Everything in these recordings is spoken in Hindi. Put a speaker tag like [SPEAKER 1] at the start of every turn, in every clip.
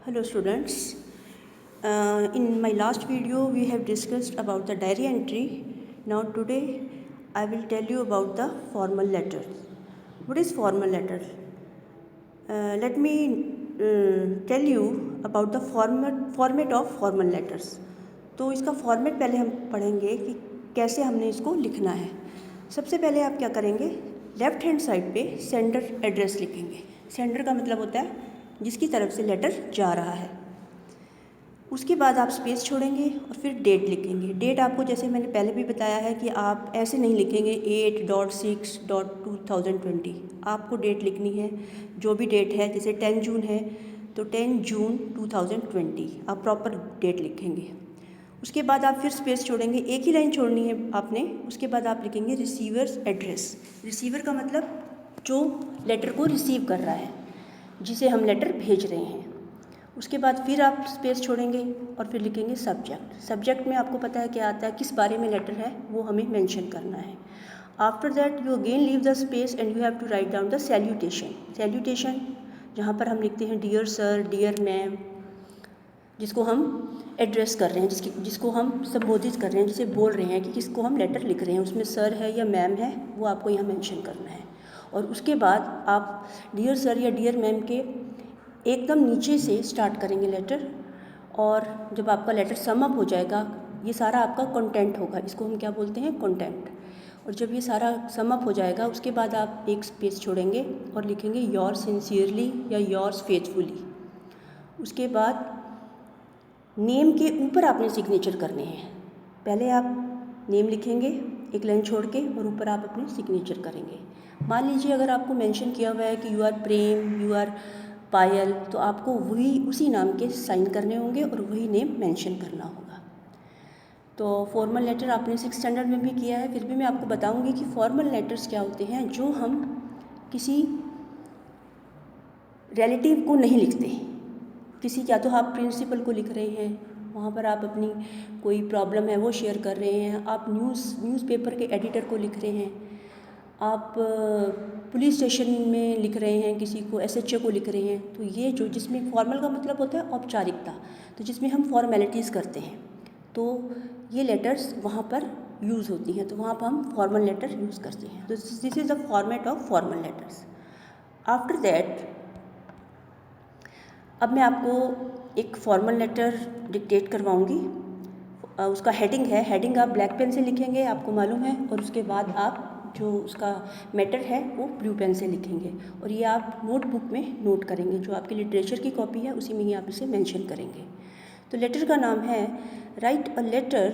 [SPEAKER 1] Hello students. In my last video we have discussed about the diary entry. Now today I will tell you about the formal letter. What is formal letter? Let me tell you about the format of formal letters. तो इसका फॉर्मेट पहले हम पढ़ेंगे कि कैसे हमने इसको लिखना है। सबसे पहले आप क्या करेंगे, लेफ़्ट हैंड साइड पे सेंडर एड्रेस लिखेंगे। सेंडर का मतलब होता है जिसकी तरफ से लेटर जा रहा है। उसके बाद आप स्पेस छोड़ेंगे और फिर डेट लिखेंगे। डेट आपको जैसे मैंने पहले भी बताया है कि आप ऐसे नहीं लिखेंगे 8.6.2020। आपको डेट लिखनी है, जो भी डेट है, जैसे 10 जून है तो 10 जून 2020 आप प्रॉपर डेट लिखेंगे। उसके बाद आप फिर स्पेस छोड़ेंगे, एक ही लाइन छोड़नी है आपने। उसके बाद आप लिखेंगे रिसीवर्स एड्रेस। रिसीवर का मतलब जो लेटर को रिसीव कर रहा है, जिसे हम लेटर भेज रहे हैं। उसके बाद फिर आप स्पेस छोड़ेंगे और फिर लिखेंगे सब्जेक्ट। सब्जेक्ट में आपको पता है क्या आता है, किस बारे में लेटर है वो हमें मेंशन करना है। After that you again leave the space and you have to write down the salutation. Salutation जहाँ पर हम लिखते हैं डियर सर, डियर मैम, जिसको हम एड्रेस कर रहे हैं, जिसको हम संबोधित कर रहे हैं, जिसे बोल रहे हैं कि किसको हम लेटर लिख रहे हैं, उसमें सर है या मैम है वो आपको यहाँ मेंशन करना है। और उसके बाद आप डियर सर या डियर मैम के एकदम नीचे से स्टार्ट करेंगे लेटर, और जब आपका लेटर सम अप हो जाएगा, ये सारा आपका कंटेंट होगा, इसको हम क्या बोलते हैं, कंटेंट। और जब ये सारा सम अप हो जाएगा उसके बाद आप एक स्पेस छोड़ेंगे और लिखेंगे योर सिंसियरली या योर्स फेथफुली। उसके बाद नेम के ऊपर आपने सिग्नेचर करने हैं। पहले आप नेम लिखेंगे एक लाइन छोड़ के और ऊपर आप अपनी सिग्नेचर करेंगे। मान लीजिए अगर आपको मेंशन किया हुआ है कि you are Prem, you are Payal, तो आपको वही उसी नाम के साइन करने होंगे और वही नेम मेंशन करना होगा। तो फॉर्मल लेटर आपने 6th स्टैंडर्ड में भी किया है, फिर भी मैं आपको बताऊंगी कि फॉर्मल लेटर्स क्या होते हैं, जो हम किसी रिलेटिव को नहीं लिखते। किसी, या तो आप प्रिंसिपल को लिख रहे हैं, वहाँ पर आप अपनी कोई प्रॉब्लम है वो शेयर कर रहे हैं, आप न्यूज़पेपर के एडिटर को लिख रहे हैं, आप पुलिस स्टेशन में लिख रहे हैं किसी को, SHO को लिख रहे हैं। तो ये जो जिसमें फॉर्मल का मतलब होता है औपचारिकता, तो जिसमें हम फॉर्मेलिटीज़ करते हैं, तो ये लेटर्स वहाँ पर यूज़ होती हैं, तो वहाँ पर हम फॉर्मल लेटर यूज़ करते हैं। तो this is the format of formal letters. After that अब मैं आपको एक फॉर्मल लेटर डिक्टेट करवाऊँगी। उसका हेडिंग है, हेडिंग आप ब्लैक पेन से लिखेंगे, आपको मालूम है, और उसके बाद आप जो उसका मैटर है वो ब्लू पेन से लिखेंगे, और ये आप नोटबुक में नोट करेंगे। जो आपकी लिटरेचर की कॉपी है उसी में ही आप इसे मेंशन करेंगे। तो लेटर का नाम है write a letter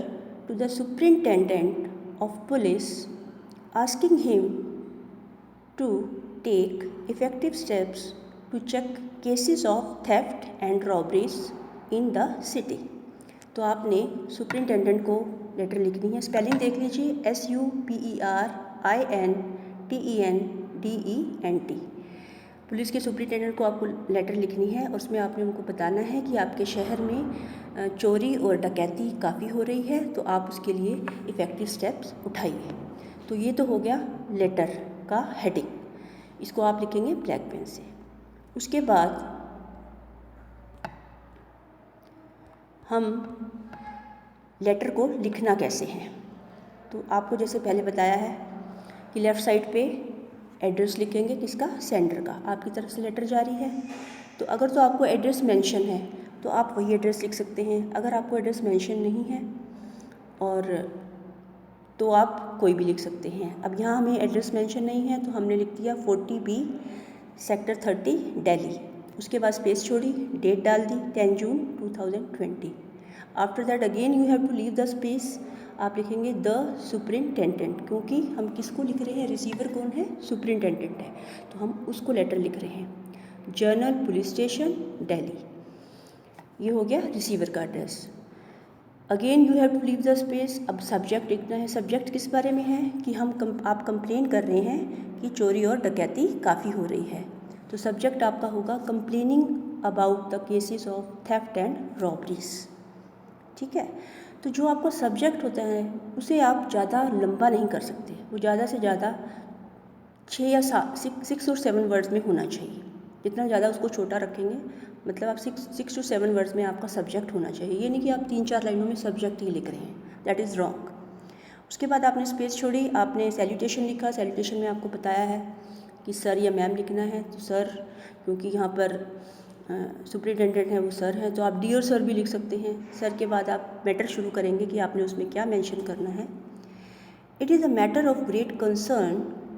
[SPEAKER 1] to the superintendent of police asking him to take effective steps to check cases of theft and robberies in the city. तो आपने सुपरिंटेंडेंट को लेटर लिखनी है। स्पेलिंग देख लीजिए, SUPERINTENDENT। पुलिस के सुपरिंटेंडेंट को आपको लेटर लिखनी है और उसमें आपने उनको बताना है कि आपके शहर में चोरी और डकैती काफ़ी हो रही है, तो आप उसके लिए इफ़ेक्टिव स्टेप्स उठाइए। तो ये तो हो गया लेटर का हेडिंग, इसको आप लिखेंगे ब्लैक पेन से। उसके बाद हम लेटर को लिखना कैसे हैं, तो आपको जैसे पहले बताया है कि लेफ़्ट साइड पे एड्रेस लिखेंगे, किसका, सेंडर का। आपकी तरफ से लेटर जारी है, तो अगर तो आपको एड्रेस मेंशन है तो आप वही एड्रेस लिख सकते हैं। अगर आपको एड्रेस मेंशन नहीं है और तो आप कोई भी लिख सकते हैं। अब यहाँ हमें एड्रेस मेंशन नहीं है तो हमने लिख दिया 40B सेक्टर 30 दिल्ली। उसके बाद स्पेस छोड़ी, डेट डाल दी 10 June 2020। After that again you have to leave the space, आप लिखेंगे द सुपरिंटेंडेंट, क्योंकि हम किसको लिख रहे हैं, रिसीवर कौन है, सुपरिंटेंडेंट है, तो हम उसको लेटर लिख रहे हैं। जनरल पुलिस स्टेशन दिल्ली, ये हो गया रिसीवर का address. Again you have to leave the space. अब सब्जेक्ट लिखना है। सब्जेक्ट किस बारे में है कि आप कंप्लेन कर रहे हैं कि चोरी और डकैती काफ़ी हो रही है, तो सब्जेक्ट आपका होगा complaining about the cases of theft and robberies. ठीक है, तो जो आपका सब्जेक्ट होता है उसे आप ज़्यादा लंबा नहीं कर सकते, वो ज़्यादा से ज़्यादा 6 या 6 और 7 वर्ड्स में होना चाहिए। जितना ज़्यादा उसको छोटा रखेंगे, मतलब आप 6 to 7 वर्ड्स में आपका सब्जेक्ट होना चाहिए। ये नहीं कि आप 3-4 लाइनों में सब्जेक्ट ही लिख रहे हैं, दैट इज़ रॉन्ग। उसके बाद आपने स्पेस छोड़ी, आपने सैल्यूटेशन लिखा। सैल्यूटेशन में आपको बताया है कि सर या मैम लिखना है, तो सर, क्योंकि यहाँ पर सुपरिटेंडेंट है वो सर हैं, तो आप डियर सर भी लिख सकते हैं। सर के बाद आप मैटर शुरू करेंगे कि आपने उसमें क्या मेंशन करना है। It is a matter of great concern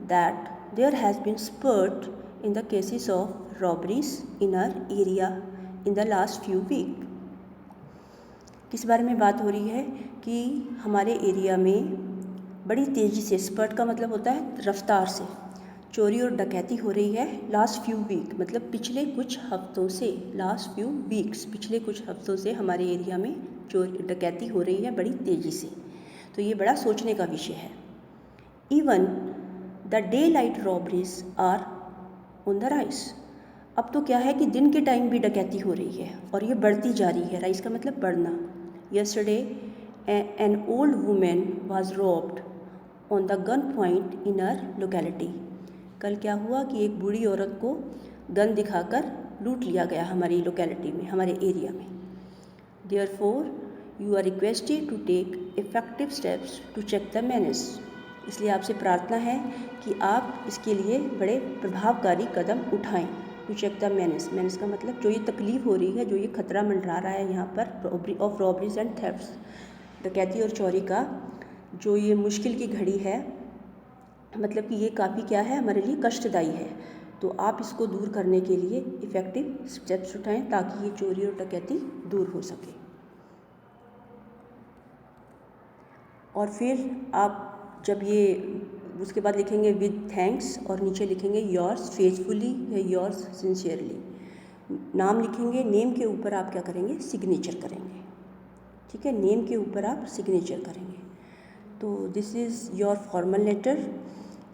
[SPEAKER 1] that there has been spurt in the cases of robberies in our area in the last few week। किस बारे में बात हो रही है कि हमारे एरिया में बड़ी तेज़ी से, स्पर्ट का मतलब होता है रफ्तार से, चोरी और डकैती हो रही है लास्ट फ्यू वीक, मतलब पिछले कुछ हफ्तों से। लास्ट फ्यू वीक्स, पिछले कुछ हफ्तों से हमारे एरिया में चोरी डकैती हो रही है बड़ी तेज़ी से। तो ये बड़ा सोचने का विषय है। Even the daylight robberies are on the rise. अब तो क्या है कि दिन के टाइम भी डकैती हो रही है और ये बढ़ती जा रही है। राइस का मतलब बढ़ना। Yesterday an old women was robbed on the gun point in our locality. कल क्या हुआ कि एक बूढ़ी औरत को गन दिखाकर लूट लिया गया हमारी लोकेलिटी में, हमारे एरिया में। Therefore you are requested to take effective steps to check the menace. इसलिए आपसे प्रार्थना है कि आप इसके लिए बड़े प्रभावकारी कदम उठाएं। To check the menace, menace का मतलब जो ये तकलीफ़ हो रही है, जो ये खतरा मंडरा रहा है यहाँ पर ऑफ रॉबरीज एंड थेफ्ट्स, डकैती और चोरी का जो ये मुश्किल की घड़ी है, मतलब कि ये काफ़ी क्या है, हमारे लिए कष्टदायी है। तो आप इसको दूर करने के लिए इफ़ेक्टिव स्टेप्स उठाएं ताकि ये चोरी और डकैती दूर हो सके। और फिर आप जब ये उसके बाद लिखेंगे विद थैंक्स और नीचे लिखेंगे योर्स फेथफुली या योर्स सिंसियरली। नाम लिखेंगे, नेम के ऊपर आप क्या करेंगे, सिग्नेचर करेंगे। ठीक है, नेम के ऊपर आप सिग्नेचर करेंगे। तो this is your formal letter.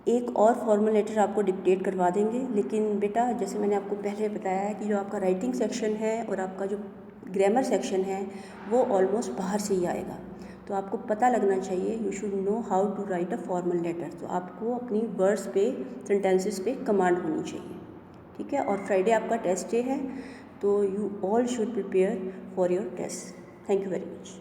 [SPEAKER 1] एक और फॉर्मल लेटर आपको डिक्टेट करवा देंगे, लेकिन बेटा जैसे मैंने आपको पहले बताया है कि जो आपका राइटिंग सेक्शन है और आपका जो ग्रामर सेक्शन है वो ऑलमोस्ट बाहर से ही आएगा। तो आपको पता लगना चाहिए, you should know how to write a formal letter. तो आपको अपनी वर्ड्स पे, सेंटेंसेस पे कमांड होनी चाहिए। ठीक है, और फ्राइडे आपका टेस्ट डे है, तो you all should prepare for your test. Thank you very much.